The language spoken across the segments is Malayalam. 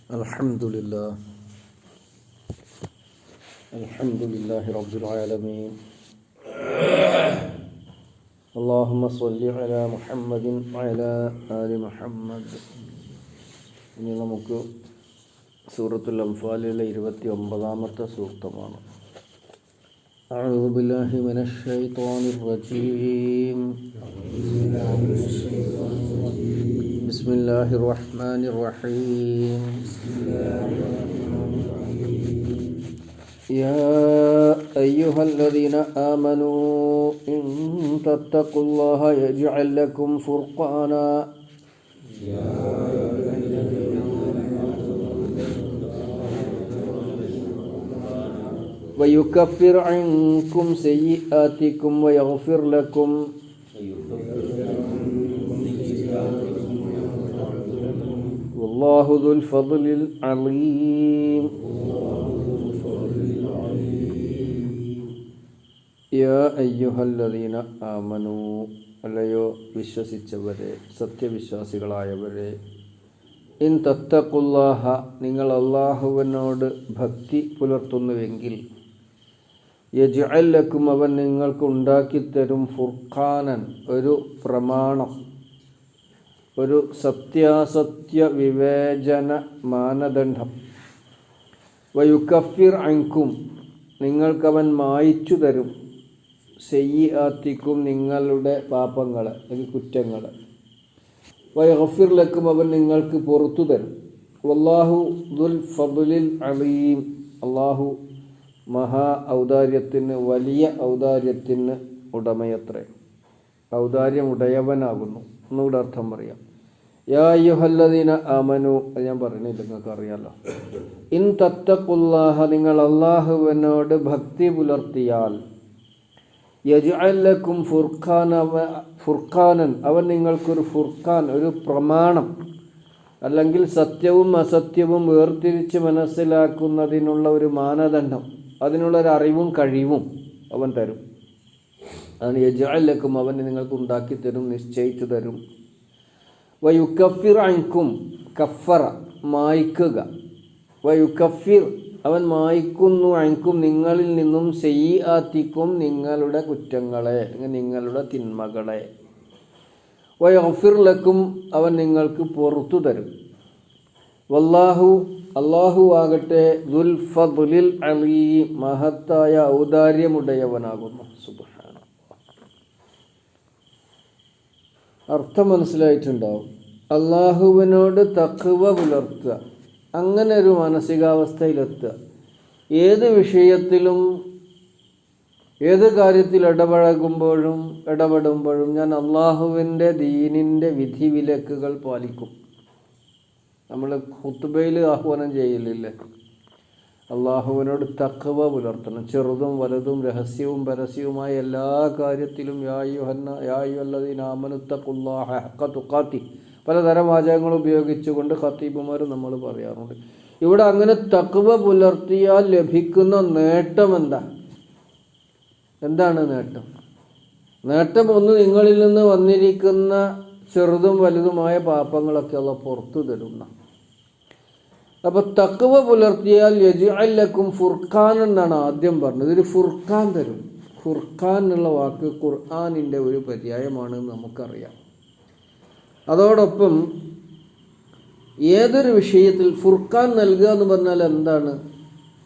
الحمد لله رب العالمين. اللهم صل على محمد وعلى آل محمد. ഇനി നമുക്ക് സൂറത്തുൽ അൻഫാലിലെ 29-ാമത്തെ സൂക്തമാണ്. أعوذ بالله من الشيطان الرجيم. بسم الله الرحمن الرحيم. يا أيها الذين آمنوا إن تتقوا الله يجعل لكم فرقانا ويكفر عنكم سيئاتكم ويغفر لكم والله ذو الفضل العظيم. യാ അയ്യുഹല്ലദീന ആമനൂ, അല്ലയോ വിശ്വസിച്ചവരെ, സത്യവിശ്വാസികളായവരെ, ഇൻ തത്തഖുല്ലാഹ, നിങ്ങൾ അല്ലാഹുവിനോട് ഭക്തി പുലർത്തുന്നുവെങ്കിൽ, യജ്അൽ ലക്കും, അവൻ നിങ്ങൾക്ക് ഉണ്ടാക്കിത്തരും, ഫുർഖാനൻ, ഒരു പ്രമാണം, ഒരു സത്യാസത്യ വിവേചന മാനദണ്ഡം, വയുകഫിർ അൻകും, നിങ്ങൾക്കവൻ മായിച്ചു തരും, സയ്യിആത്തിക്കും, നിങ്ങളുടെ പാപങ്ങൾ അല്ലെങ്കിൽ കുറ്റങ്ങൾ, വയഗ്ഫിർ ലക്കും, അവൻ നിങ്ങൾക്ക് പുറത്തു തരും. വല്ലാഹു ദുൽ ഫദ്ലിൽ അലീം, അല്ലാഹു മഹാ ഔദാര്യത്തിന്, വലിയ ഔദാര്യത്തിന് ഉടമയത്രേ, ഔദാര്യം ഉടയവനാകുന്നു. ഒന്നുകൂടെ അർത്ഥം പറയാം. യാ അയ്യുഹല്ലദീന ആമനു, അത് ഞാൻ പറഞ്ഞില്ല, നിങ്ങൾക്ക് അറിയാലോ. ഇൻ തത്തഖുല്ലാഹ, നിങ്ങൾ അല്ലാഹുവിനോട് ഭക്തി പുലർത്തിയാൽ, യജ്അൽ ലക്കും ഫുർഖാനൻ, അവൻ നിങ്ങൾക്കൊരു ഫുർഖാൻ, ഒരു പ്രമാണം, അല്ലെങ്കിൽ സത്യവും അസത്യവും വേർതിരിച്ച് മനസ്സിലാക്കുന്നതിനുള്ള ഒരു മാനദണ്ഡം, അതിനുള്ളൊരു അറിവും കഴിവും അവൻ തരും. അതാണ് യജ്അൽ ലക്കും, അവൻ നിങ്ങൾക്ക് ഉണ്ടാക്കി തരും, നിശ്ചയിച്ചു തരും. വയുകഫിർ അൻകും, കഫറ, മായ്ക്കുക, വയുകഫിർ, അവൻ മായ്ക്കുന്നു, അൻകും, നിങ്ങളിൽ നിന്നും, സയ്യിആത്തിക്കും, നിങ്ങളുടെ കുറ്റങ്ങളെ, നിങ്ങളുടെ തിന്മകളെ, വയഗ്ഫിർ ലക്കും, അവൻ നിങ്ങൾക്ക് പുറത്തു തരും. വല്ലാഹു, അല്ലാഹു ആകട്ടെ, ദുൽ ഫദ്ലിൽ അലീം, മഹത്തായ ഔദാര്യമുടയവനാകുന്നു. സുബ്ഹാനല്ലാഹ്. അർത്ഥം മനസ്സിലായിട്ടുണ്ടാവും. അല്ലാഹുവിനോട് തഖ്വ പുലർത്തുക, അങ്ങനെ ഒരു മാനസികാവസ്ഥയിലെത്തുക. ഏത് വിഷയത്തിലും, ഏത് കാര്യത്തിൽ ഇടപെടുമ്പോഴും ഞാൻ അള്ളാഹുവിൻ്റെ ദീനിൻ്റെ വിധിവിലക്കുകൾ പാലിക്കും. നമ്മൾ ഖുത്ബയിൽ ആഹ്വാനം ചെയ്യലില്ലേ, അള്ളാഹുവിനോട് തഖ്വ പുലർത്തണം. ചെറുതും വലുതും രഹസ്യവും പരസ്യവുമായ എല്ലാ കാര്യത്തിലും യാ അയ്യുഹല്ലദീന ആമനു തഖുല്ലാഹ ഹഖ്ക തുഖാതി, പലതരം വാചകങ്ങൾ ഉപയോഗിച്ചുകൊണ്ട് ഖത്തീബുമാർ നമ്മൾ പറയാറുണ്ട്. ഇവിടെ അങ്ങനെ തഖ്വ പുലർത്തിയാൽ ലഭിക്കുന്ന നേട്ടം എന്താണ് നേട്ടം? നേട്ടം ഒന്ന്, നിങ്ങളിൽ നിന്ന് വന്നിരിക്കുന്ന ചെറുതും വലുതുമായ പാപങ്ങളൊക്കെ അല്ലാഹു പുറത്തു തരുന്ന. അപ്പോൾ തഖ്വ പുലർത്തിയാൽ യജ്അൽ ലക്കും ഫുർഖാൻ എന്നാണ് ആദ്യം പറഞ്ഞത്. ഒരു ഫുർഖാൻ തരും. ഫുർഖാൻ എന്നുള്ള വാക്ക് ഖുർആനിൻ്റെ ഒരു പര്യായമാണെന്ന് നമുക്കറിയാം. അതോടൊപ്പം ഏതൊരു വിഷയത്തിൽ ഫുർഖാൻ നൽകുക എന്ന് പറഞ്ഞാൽ എന്താണ്?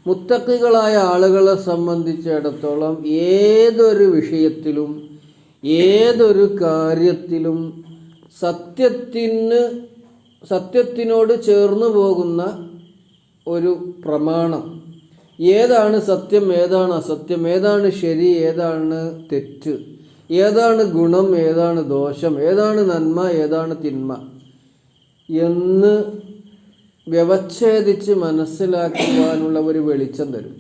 മുത്തഖികളായ ആളുകളെ സംബന്ധിച്ചിടത്തോളം ഏതൊരു വിഷയത്തിലും, ഏതൊരു കാര്യത്തിലും സത്യത്തിനോട് ചേർന്ന് പോകുന്ന ഒരു പ്രമാണം, ഏതാണ് സത്യം, ഏതാണ് അസത്യം, ഏതാണ് ശരി, ഏതാണ് തെറ്റ്, ഏതാണ് ഗുണം, ഏതാണ് ദോഷം, ഏതാണ് നന്മ, ഏതാണ് തിന്മ എന്ന് വ്യവച്ഛേദിച്ച് മനസ്സിലാക്കുവാനുള്ള ഒരു വെളിച്ചം തരും.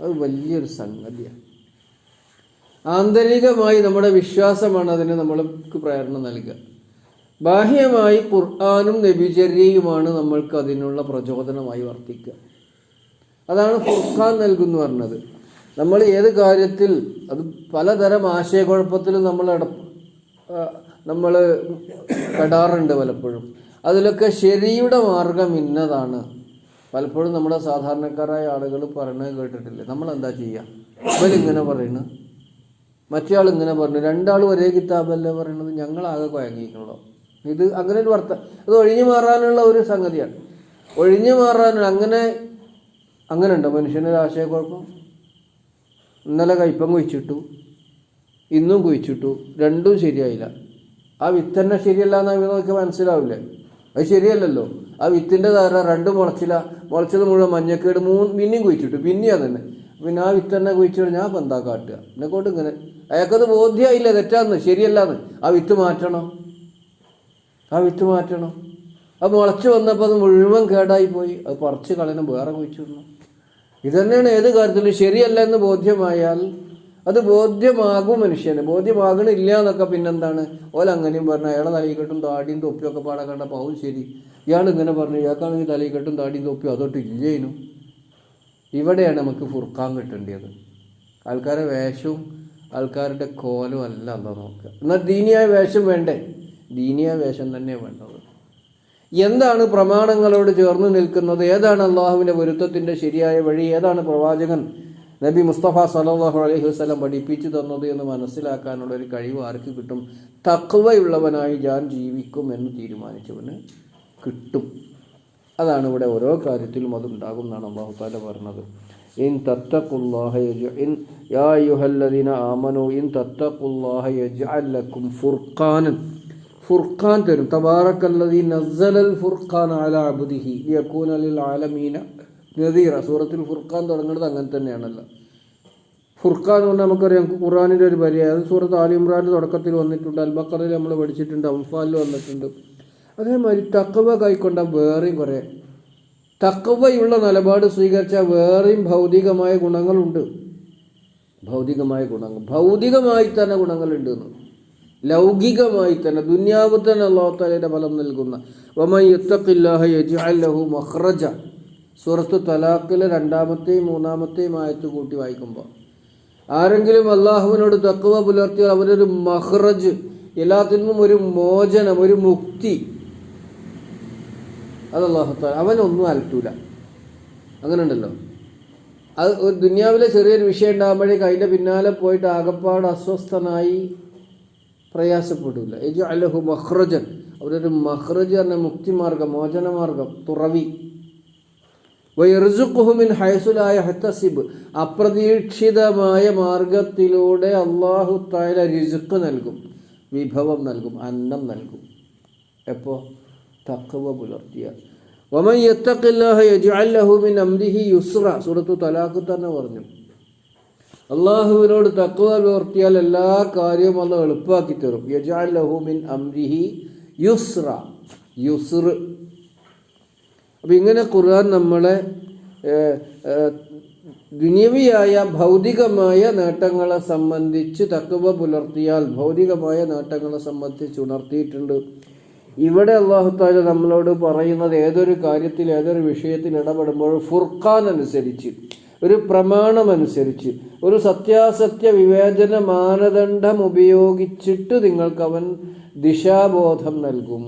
അത് വലിയൊരു സംഗതിയാണ്. ആന്തരികമായി നമ്മുടെ വിശ്വാസമാണ് അതിന് നമ്മൾക്ക് പ്രേരണ നൽകുക. ബാഹ്യമായി ഖുർആനും നബിചര്യയുമാണ് നമ്മൾക്ക് അതിനുള്ള പ്രചോദനമായി വർത്തിക്കുക. അതാണ് ഫുർഖാൻ നൽകുന്നു പറഞ്ഞത്. നമ്മൾ ഏത് കാര്യത്തിൽ, അത് പലതരം ആശയക്കുഴപ്പത്തിലും നമ്മൾ പെടാറുണ്ട് പലപ്പോഴും. അതിലൊക്കെ ശരിയുടെ മാർഗം ഇന്നതാണ്. പലപ്പോഴും നമ്മുടെ സാധാരണക്കാരായ ആളുകൾ പറയുന്നത് കേട്ടിട്ടില്ലേ? നമ്മളെന്താ ചെയ്യുക? ഇവരിങ്ങനെ പറയുന്നു, മറ്റേ ആൾ ഇങ്ങനെ പറഞ്ഞു, രണ്ടാളും ഒരേ കിതാബല്ലേ പറയുന്നത്, ഞങ്ങളാകെ കുഴങ്ങിയിട്ടുള്ളൂ. ഇത് അങ്ങനെ ഒരു അത് ഒഴിഞ്ഞു മാറാനുള്ള ഒരു സംഗതിയാണ്. ഒഴിഞ്ഞു മാറാനുള്ള അങ്ങനെ ഉണ്ടോ മനുഷ്യനൊരു ആശയക്കുഴപ്പം? ഇന്നലെ കയ്പം കുഴിച്ചിട്ടു, ഇന്നും കുഴിച്ചിട്ടു, രണ്ടും ശരിയായില്ല. ആ വിത്തന്നെ ശരിയല്ല എന്ന് നമുക്ക് മനസ്സിലാവില്ലേ? അത് ശരിയല്ലല്ലോ. ആ വിത്തിൻ്റെ ധാര രണ്ടും മുളച്ചത് മുഴുവൻ മഞ്ഞക്കേട്, പിന്നെയും കുഴിച്ചിട്ടു, പിന്നെയാണ് തന്നെ. പിന്നെ ആ വിത്തന്നെ കുഴിച്ചിട്ട് ഞാൻ ഇപ്പം എന്താ കാട്ടുക? എന്നെക്കൊണ്ട് ഇങ്ങനെ അയാൾക്കത് ബോധ്യമായില്ല തെറ്റാന്ന്, ശരിയല്ലാന്ന്. ആ വിത്ത് മാറ്റണം. അത് മുളച്ച് വന്നപ്പോൾ അത് മുഴുവൻ കേടായിപ്പോയി. അത് പറിച്ച് കളയണം, വേറെ കുഴിച്ചിടണം. ഇതന്നെയാണ് ഏത് കാര്യത്തിലും. ശരിയല്ല എന്ന് ബോധ്യമായാൽ അത് ബോധ്യമാകും മനുഷ്യന്. ബോധ്യമാകണില്ല എന്നൊക്കെ പിന്നെന്താണ്? അങ്ങനെയും പറഞ്ഞു, അയാളെ തലയിക്കെട്ടും താടിയും തൊപ്പിയൊക്കെ പാടെ കണ്ടപ്പോൾ ആവും ശരി. ഇയാളിങ്ങനെ പറഞ്ഞു, ഇയാൾക്കാണെങ്കിൽ തലയിക്കെട്ടും താടിയും തൊപ്പിയും അതൊട്ട് ഇല്ലേനു. ഇവിടെയാണ് നമുക്ക് ഫുർഖാൻ കിട്ടേണ്ടത്. ആൾക്കാരുടെ വേഷവും ആൾക്കാരുടെ കോലും അല്ല എന്താ നോക്കുക. എന്നാൽ ദീനിയായ വേഷം വേണ്ടേ? ദീനിയായ വേഷം തന്നെയാണ് വേണ്ടത്. എന്താണ് പ്രമാണങ്ങളോട് ചേർന്ന് നിൽക്കുന്നത്? ഏതാണ് അള്ളാഹുവിൻ്റെ പൊരുത്തത്തിൻ്റെ ശരിയായ വഴി? ഏതാണ് പ്രവാചകൻ നബി മുസ്തഫ സല്ലല്ലാഹു അലൈഹി വസല്ലം പഠിപ്പിച്ചു തന്നത് എന്ന് മനസ്സിലാക്കാനുള്ള ഒരു കഴിവ് ആർക്ക് കിട്ടും? തഖ്വയുള്ളവനായി ഞാൻ ജീവിക്കും എന്ന് തീരുമാനിച്ചവന് കിട്ടും. അതാണ് ഇവിടെ ഓരോ കാര്യത്തിലും അതുണ്ടാകും എന്നാണ് അല്ലാഹു തആല പറഞ്ഞത്. ഇൻ തത്തഖുല്ലാഹ യാ അയ്യുഹല്ലദീന ആമനൂ ഇൻ തത്തഖുല്ലാഹ യജ്അൽ ലക്കും ഫുർഖാൻ തരും. തബാറക്കല്ലദീ നസ്സലൽ ഫുർഖാന അലാ അബ്ദിഹി ലിയകൂന ലിൽ ആലമീന നദീറ. സൂറത്തുൽ ഫുർഖാൻ തുടങ്ങുന്നത് അങ്ങനെ തന്നെയാണല്ലോ. ഫുർഖാൻ എന്ന് പറഞ്ഞാൽ നമുക്കറിയാം ഖുർആനിൻ്റെ ഒരു പര്യായം. അത് സൂറത്ത് ആൽ ഇമ്രാൻ്റെ തുടക്കത്തിൽ വന്നിട്ടുണ്ട്, അൽ ബഖറയിൽ നമ്മൾ പഠിച്ചിട്ടുണ്ട്, അംഫാലിൽ വന്നിട്ടുണ്ട്. അതേമാതിരി തഖ്വ കൈക്കൊണ്ട വേറെയും കുറേ തഖ്വയുള്ള നിലപാട് സ്വീകരിച്ച വേറെയും ഭൗതികമായ ഗുണങ്ങളുണ്ട്. ഭൗതികമായി തന്നെ ഗുണങ്ങളുണ്ട് എന്ന്. ലൗകികമായി തന്നെ ദുനിയാവ് തന്നെ അല്ലാഹു തആലയുടെ ഫലം നൽകുന്ന വമൻ യത്തഖില്ലാഹ യജ്അൽ ലഹു മഖ്റജ. സൂറത്ത് തലാഖിലെ 2-ാമത്തെയും 3-ാമത്തെയും ആയത്ത് കൂട്ടി വായിക്കുമ്പോൾ ആരെങ്കിലും അള്ളാഹുവിനോട് തഖ്വ പുലർത്തിയാൽ അവനൊരു മഖ്റജ്, എല്ലാത്തിനും ഒരു മോചനം, ഒരു മുക്തി. അത് അല്ലാഹു തആല അവനൊന്നും അലട്ടൂല. അങ്ങനെ ഉണ്ടല്ലോ. അത് ഒരു ദുനിയാവിലെ ചെറിയൊരു വിഷയം ഉണ്ടാകുമ്പോഴേക്ക് അതിൻ്റെ പിന്നാലെ പോയിട്ട് ആകപ്പാട് അസ്വസ്ഥനായി പ്രയാസപ്പെടില്ല. യജ്അൽ ലഹു മഖ്റജൻ, അവരൊരു മഖ്റജ് പറഞ്ഞ മുക്തിമാർഗം, മോചനമാർഗം, തുറവി. വയർസുഖുഹു മിൻ ഹൈസു ലാ യഹ്തസിബ്, അപ്രതീക്ഷിതമായ മാർഗത്തിലൂടെ അല്ലാഹു തആല റിസ്ഖ് നൽകും, വിഭവം നൽകും, അന്നം നൽകും. എപ്പോൾ? തഖ്വ പുലർത്തിയാൽ. വമൻ യത്തഖില്ലാഹ യജ്അൽ ലഹു മിൻ അംരിഹി യുസ്റ. സൂറത്തു തലാഖ് തന്നെ പറഞ്ഞു, അള്ളാഹുവിനോട് തഖ്വ പുലർത്തിയാൽ എല്ലാ കാര്യവും അല്ലാഹു എളുപ്പമാക്കി തരും. യജ്അൽ ലഹു മിൻ അംരിഹി യുസ്റ. അപ്പം ഇങ്ങനെ ഖുർആൻ നമ്മളെ ദുനിയവിയായ ഭൗതികമായ നേട്ടങ്ങളെ സംബന്ധിച്ച് തഖ്വ പുലർത്തിയാൽ ഭൗതികമായ നേട്ടങ്ങളെ സംബന്ധിച്ച് ഉണർത്തിയിട്ടുണ്ട്. ഇവിടെ അല്ലാഹു തആല നമ്മളോട് പറയുന്നത് ഏതൊരു കാര്യത്തിൽ ഏതൊരു വിഷയത്തിൽ ഇടപെടുമ്പോൾ ഫുർഖാൻ അനുസരിച്ച്, ഒരു പ്രമാണമനുസരിച്ച്, ഒരു സത്യാസത്യ വിവേചന മാനദണ്ഡം ഉപയോഗിച്ചിട്ട് നിങ്ങൾക്കവൻ ദിശാബോധം നൽകും.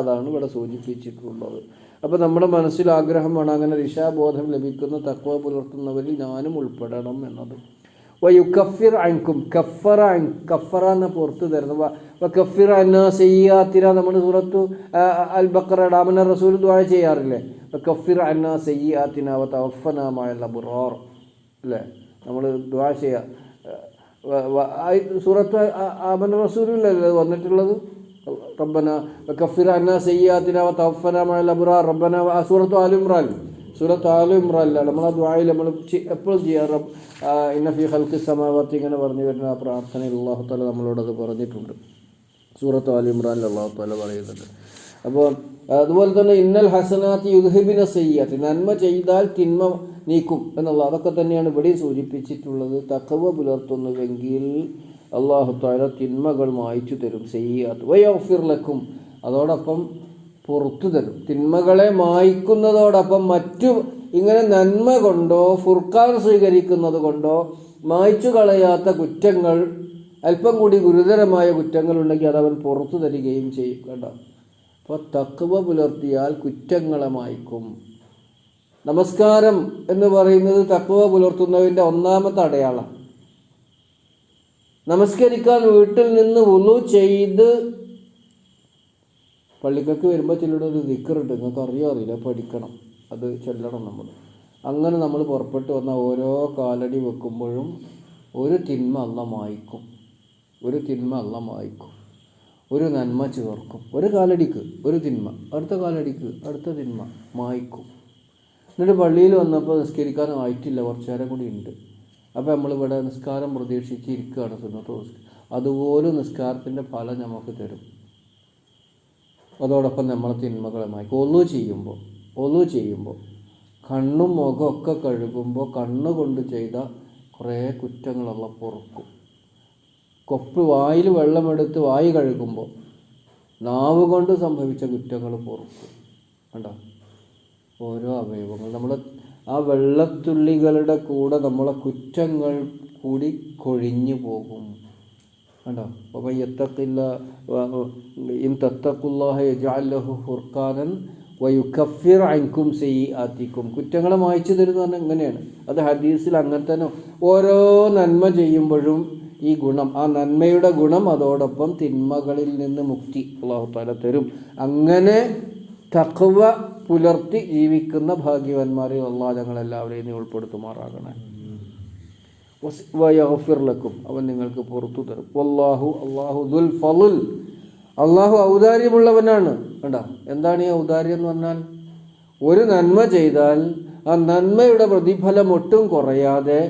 അതാണ് ഇവിടെ സൂചിപ്പിച്ചിട്ടുള്ളത്. അപ്പോൾ നമ്മുടെ മനസ്സിൽ ആഗ്രഹമാണ് അങ്ങനെ ദിശാബോധം ലഭിക്കുന്ന തഖ്വ പുലർത്തുന്നവരിൽ ഞാനും ഉൾപ്പെടണം എന്നത്. വയുകഫിർ അൻകും, കഫറ എന്ന പുറത്ത് തരുന്നത്. വകഫിർ അന്നാ സയ്യിആത്തിന, നമ്മുടെ സൂറത്തു അൽ ബഖറ ആമന റസൂൽ ദുആ ചെയ്യാറില്ലേ? വകഫിർ അന്നാ സയ്യിആത്തിന വതവഫനാ മഅൽ അബ്റാർ അല്ലേ? നമ്മൾ ദുആ ചെയ്യുക. സൂറത്ത് ആമന റസൂലിലല്ലേ വന്നിട്ടുള്ളത്? റബ്ബന വകഫിർ അന്നാ സയ്യിആത്തിന വതവഫനാ മഅൽ അബ്റാർ റബ്ബന. സൂറത്ത് ആൽ ഇമ്രാനിലാണ് നമ്മൾ ആ ദുആയിൽ നമ്മൾ എപ്പോഴും ചെയ്യാറ്. ഇന്ന ഫീ ഖൽഖി സമാവാത്തി ഇങ്ങനെ പറഞ്ഞു വരുന്ന ആ പ്രാർത്ഥനയിൽ അല്ലാഹു തആല നമ്മളോടത് പറഞ്ഞിട്ടുണ്ട്. സൂറത്ത് ആൽ ഇമ്രാനിൽ അല്ലാഹു തആല പറയുന്നുണ്ട്. അപ്പോൾ അതുപോലെ തന്നെ ഇന്നൽ ഹസനാത്തി യുദ്ഹിബിന സയ്യിആത്തി, നന്മ ചെയ്താൽ തിന്മ നീക്കും എന്നുള്ള അതൊക്കെ തന്നെയാണ് ഇവിടെയും സൂചിപ്പിച്ചിട്ടുള്ളത്. തഖ്വ പുലർത്തുന്നുവെങ്കിൽ അല്ലാഹു തആല തിന്മകൾ മായ്ച്ചു തരും. സയ്യിആത്ത് വയഗ്ഫിർ ലക്കും, അതോടൊപ്പം പുറത്തു തരും. തിന്മകളെ മായ്ക്കുന്നതോടൊപ്പം മറ്റു ഇങ്ങനെ നന്മ കൊണ്ടോ ഫുർഖാൻ സ്വീകരിക്കുന്നത് കൊണ്ടോ മായ്ച്ചു കളയാത്ത കുറ്റങ്ങൾ, അല്പം കൂടി ഗുരുതരമായ കുറ്റങ്ങളുണ്ടെങ്കിൽ അതവൻ പുറത്തു തരികയും ചെയ്യും. കേട്ടോ, അപ്പോൾ തഖ്വ പുലർത്തിയാൽ കുറ്റങ്ങളെ മായ്ക്കും. നമസ്കാരം എന്ന് പറയുന്നത് തഖ്വ പുലർത്തുന്നതിൻ്റെ ഒന്നാമത്തെ അടയാളം. നമസ്കരിക്കാൻ വീട്ടിൽ നിന്ന് വുളു ചെയ്ത് പള്ളിക്കൊക്കെ വരുമ്പോൾ ചിലരുടെ ഒരു ദിക്റുണ്ട്, നിങ്ങൾക്ക് അറിയില്ല, പഠിക്കണം, അത് ചൊല്ലണം നമ്മൾ. അങ്ങനെ നമ്മൾ പുറപ്പെട്ട് വന്ന ഓരോ കാലടി വെക്കുമ്പോഴും ഒരു തിന്മ അല്ലാഹ് മായ്ക്കും, ഒരു തിന്മ അല്ലാഹ് മായ്ക്കും, ഒരു നന്മ ചേർക്കും. ഒരു കാലടിക്ക് ഒരു തിന്മ, അടുത്ത കാലടിക്ക് അടുത്ത തിന്മ മായ്ക്കും. എന്നിട്ട് പള്ളിയിൽ വന്നപ്പോൾ നിസ്കരിക്കാൻ ആയിട്ടില്ല, കുറച്ച് നേരം കൂടി ഉണ്ട്. അപ്പോൾ നമ്മളിവിടെ നിസ്കാരം പ്രതീക്ഷിച്ചിരിക്കുകയാണ് സുന്നത്ത്. അതുപോലെ നിസ്കാരത്തിൻ്റെ ഫലം നമുക്ക് തരും. അതോടൊപ്പം നമ്മളെ തിന്മകളെ മായ്ക്കും. ഒളു ചെയ്യുമ്പോൾ കണ്ണും മുഖമൊക്കെ കഴുകുമ്പോൾ കണ്ണുകൊണ്ട് ചെയ്ത കുറേ കുറ്റങ്ങളുള്ള പൊറുക്കും. വായിൽ വെള്ളമെടുത്ത് വായി കഴുകുമ്പോൾ നാവ് കൊണ്ട് സംഭവിച്ച കുറ്റങ്ങൾ പൊറുക്കും. കണ്ടോ, ഓരോ അവയവങ്ങൾ നമ്മൾ ആ വെള്ളത്തുള്ളികളുടെ കൂടെ നമ്മളെ കുറ്റങ്ങൾ കൂടി കൊഴിഞ്ഞു പോകും. കണ്ടോ, അപ്പോൾ ഇൻ തത്തഖുല്ലാഹ യജ്അൽ ലഹു ഫുർഖാനൻ വയുകഫിർ അൻകും സയ്യിആതികും. കുറ്റങ്ങളെ മായ്ച്ചു തരുന്ന പറഞ്ഞാൽ ഇങ്ങനെയാണ്. അത് ഹദീസിൽ അങ്ങനെ തന്നെ. ഓരോ നന്മ ചെയ്യുമ്പോഴും ഈ ഗുണം, ആ നന്മയുടെ ഗുണം, അതോടൊപ്പം തിന്മകളിൽ നിന്ന് മുക്തി അല്ലാഹു തആല തരും. അങ്ങനെ തഖ്വ പുലർത്തി ജീവിക്കുന്ന ഭാഗ്യവാന്മാരിൽ അല്ലാഹു ഞങ്ങളെല്ലാവരെയും ഉൾപ്പെടുത്തുമാറാകണേ. വയഗ്ഫിർ ലക്കും, അവൻ നിങ്ങൾക്ക് പുറത്തു തരും. അല്ലാഹു ദുൽ ഫളൽ, അള്ളാഹു ഔദാര്യമുള്ളവനാണ്. കണ്ടോ, എന്താണ് ഈ ഔദാര്യം എന്ന് പറഞ്ഞാൽ? ഒരു നന്മ ചെയ്താൽ ആ നന്മയുടെ പ്രതിഫലം ഒട്ടും കുറയാതെ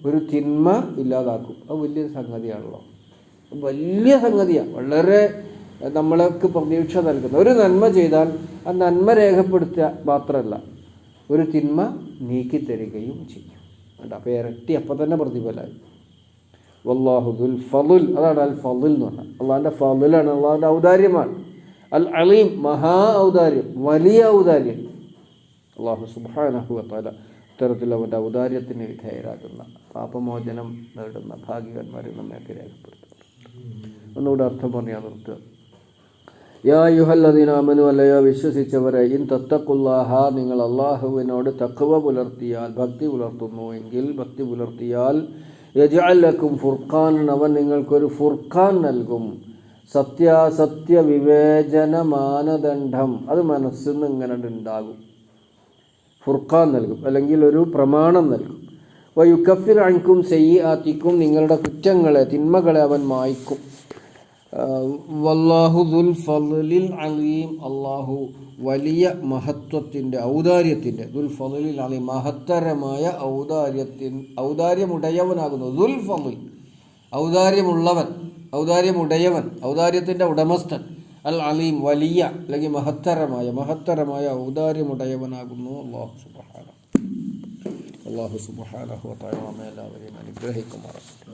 ഒരു തിന്മ ഇല്ലാതാക്കും. അത് വലിയൊരു സംഗതിയാണല്ലോ, വലിയ സംഗതിയാണ്. വളരെ നമ്മൾക്ക് പ്രതീക്ഷ നൽകുന്ന ഒരു നന്മ ചെയ്താൽ ആ നന്മ രേഖപ്പെടുത്തുക മാത്രമല്ല, ഒരു തിന്മ നീക്കിത്തരികയും ചെയ്യും. കണ്ടോ, അപ്പോൾ ഇരട്ടി അപ്പം തന്നെ പ്രതിഫലമായി. വല്ലാഹു ദുൽ ഫളുൽ, അതാണ് അൽ ഫളുൽ എന്ന് പറഞ്ഞാൽ. അള്ളാഹിൻ്റെ ഫളുലാണ്, അള്ളാഹിൻ്റെ ഔദാര്യമാണ്. അൽ അലീം, മഹാ ഔദാര്യം, വലിയ ഔദാര്യം. അള്ളാഹു സുബ്ഹാനഹു വ തആല ഇത്തരത്തിൽ അവൻ്റെ ഔദാര്യത്തിന് വിധേയരാകുന്ന, പാപമോചനം നേടുന്ന ഭാഗ്യവാന്മാരെ നമ്മയൊക്കെ രേഖപ്പെടുത്തും. ഒന്നുകൂടെ അർത്ഥം പറഞ്ഞാൽ നിർത്തുക. യാ അയ്യുഹല്ലദീന ആമനു, അല്ലയോ വിശ്വസിച്ചവരെ, ഇൻ തത്തഖുല്ലാഹ, നിങ്ങൾ അള്ളാഹുവിനോട് തഖ്വ പുലർത്തിയാൽ, ഭക്തി പുലർത്തുന്നു എങ്കിൽ, ഭക്തി പുലർത്തിയാൽ, യജ്അൽ ലക്കും ഫുർഖാനൻ, അവൻ നിങ്ങൾക്കൊരു ഫുർഖാൻ നൽകും, സത്യാസത്യ വിവേചന മാനദണ്ഡം. അത് മനസ്സിൽ നിന്ന് ഇങ്ങനെ ഉണ്ടാകും. ഫുർഖാൻ നൽകും, അല്ലെങ്കിൽ ഒരു പ്രമാണം നൽകും. വയുകഫിർ അൻകും സയ്യിആതികും, നിങ്ങളുടെ കുറ്റങ്ങളെ, തിന്മകളെ അവൻ മായ്ക്കും. വല്ലാഹു ദുൽ ഫളിൽ അലീം, അല്ലാഹു വലിയ മഹത്വത്തിൻ്റെ, ഔദാര്യത്തിൻ്റെ, ദുൽ ഫളിൽ അലീം, മഹത്തരമായ ഔദാര്യമുടയവനാകുന്നു. ദുൽ ഫളിൽ, ഔദാര്യമുള്ളവൻ, ഔദാര്യമുടയവൻ, ഔദാര്യത്തിൻ്റെ ഉടമസ്ഥൻ. അൽ അലീം, വലിയ അല്ലെങ്കിൽ മഹത്തരമായ ഔദാര്യമുടയവനാകുന്നു അല്ലാഹു സുബ്ഹാനഹു വ തആല നമ്മെ എല്ലാവരെയും അനുഗ്രഹിക്കുമാറാകട്ടെ.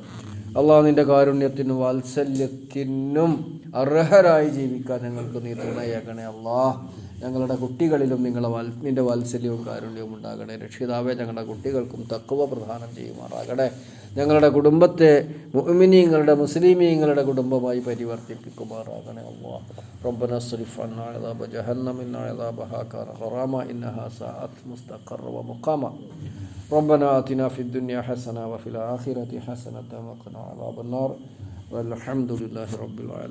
അല്ലാഹു നിൻ്റെ കാരുണ്യത്തിനും വാത്സല്യത്തിനും അർഹരായി ജീവിക്കാൻ ഞങ്ങൾക്ക് നീ തുണയാകണേ. അല്ലാഹ് ഞങ്ങളുടെ കുട്ടികളിലും നിന്റെ വാത്സല്യവും കാരുണ്യവും ഉണ്ടാകണേ. രക്ഷിതാവേ, ഞങ്ങളുടെ കുട്ടികൾക്കും തഖ്വ പ്രദാനം ചെയ്യുമാറാകണേ. ഞങ്ങളുടെ കുടുംബത്തെ മുഅ്മിനീങ്ങളുടെ, മുസ്ലിമീങ്ങളുടെ കുടുംബമായി പരിവർത്തിപ്പിക്കുമാറാകണേ. അല്ലാഹ് റബ്ബനാ സ്രിഫ് അന്നാ അദാബ ജഹന്നം ഇന്ന അദാബഹാ കാന ഗറാമ ഇന്നഹാ സഅത് മുസ്തഖറ വ മുഖാമ. റബ്ബനാ ആതിനാ ഫിദ് ദുനിയ ഹസന വഫിൽ ആഖിറതി ഹസനത വഖിനാ അദാബന്നാർ. വൽഹംദുലില്ലാഹി റബ്ബിൽ ആലമീൻ.